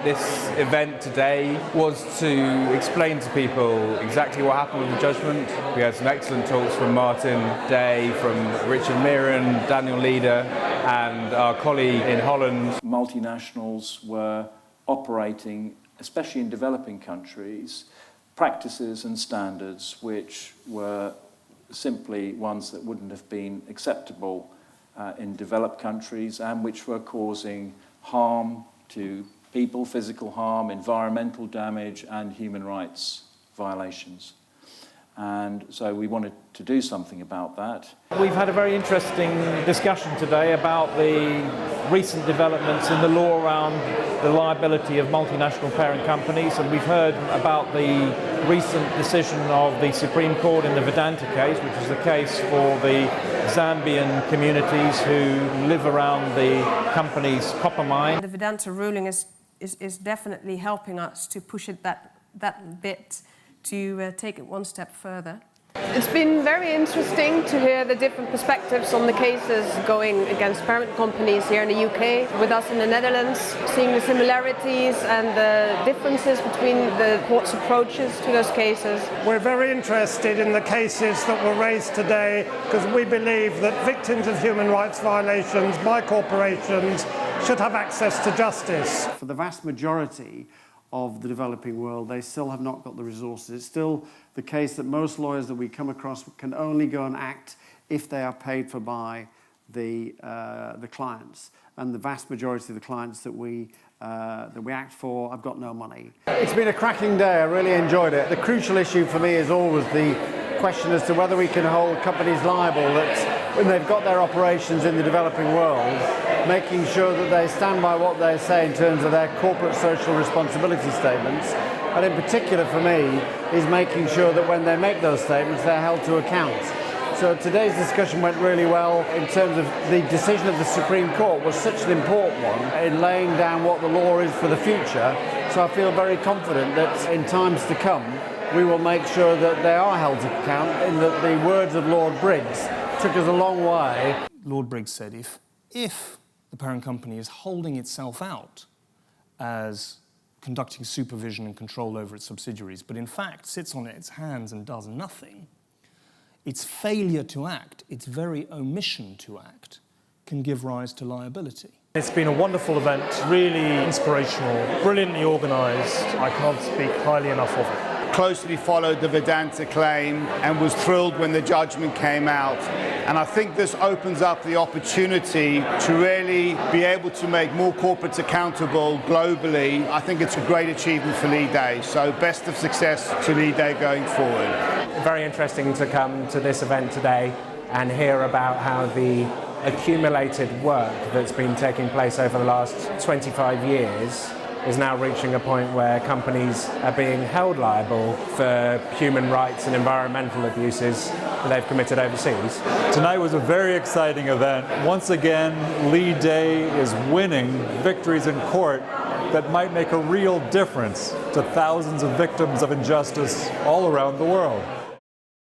This event today was to explain to people exactly what happened with the judgment. We had some excellent talks from Martyn Day, from Richard Meeran, Daniel Leader, and our colleague in Holland. Multinationals were operating, especially in developing countries, practices and standards which were simply ones that wouldn't have been acceptable in developed countries, and which were causing harm to people, physical harm, environmental damage, and human rights violations. And so we wanted to do something about that. We've had a very interesting discussion today about the recent developments in the law around the liability of multinational parent companies, and we've heard about the recent decision of the Supreme Court in the Vedanta case, which is the case for the Zambian communities who live around the company's copper mine. The Vedanta ruling is definitely helping us to push it that bit, to take it one step further. It's been very interesting to hear the different perspectives on the cases going against parent companies here in the UK, with us in the Netherlands, seeing the similarities and the differences between the court's approaches to those cases. We're very interested in the cases that were raised today because we believe that victims of human rights violations by corporations should have access to justice. For the vast majority of the developing world, they still have not got the resources. It's still the case that most lawyers that we come across can only go and act if they are paid for by the clients. And the vast majority of the clients that we act for have got no money. It's been a cracking day. I really enjoyed it. The crucial issue for me is always the question as to whether we can hold companies liable that when they've got their operations in the developing world, making sure that they stand by what they say in terms of their corporate social responsibility statements, and in particular for me is making sure that when they make those statements they're held to account. So today's discussion went really well in terms of the decision of the Supreme Court was such an important one in laying down what the law is for the future. So I feel very confident that in times to come we will make sure that they are held to account, in that the words of Lord Briggs took us a long way. Lord Briggs said if the parent company is holding itself out as conducting supervision and control over its subsidiaries, but in fact sits on its hands and does nothing, its failure to act, its very omission to act, can give rise to liability. It's been a wonderful event, really inspirational, brilliantly organised. I can't speak highly enough of it. Closely followed the Vedanta claim and was thrilled when the judgment came out. And I think this opens up the opportunity to really be able to make more corporates accountable globally. I think it's a great achievement for Leigh Day. So best of success to Leigh Day going forward. Very interesting to come to this event today and hear about how the accumulated work that's been taking place over the last 25 years is now reaching a point where companies are being held liable for human rights and environmental abuses that they've committed overseas. Tonight was a very exciting event. Once again, Leigh Day is winning victories in court that might make a real difference to thousands of victims of injustice all around the world.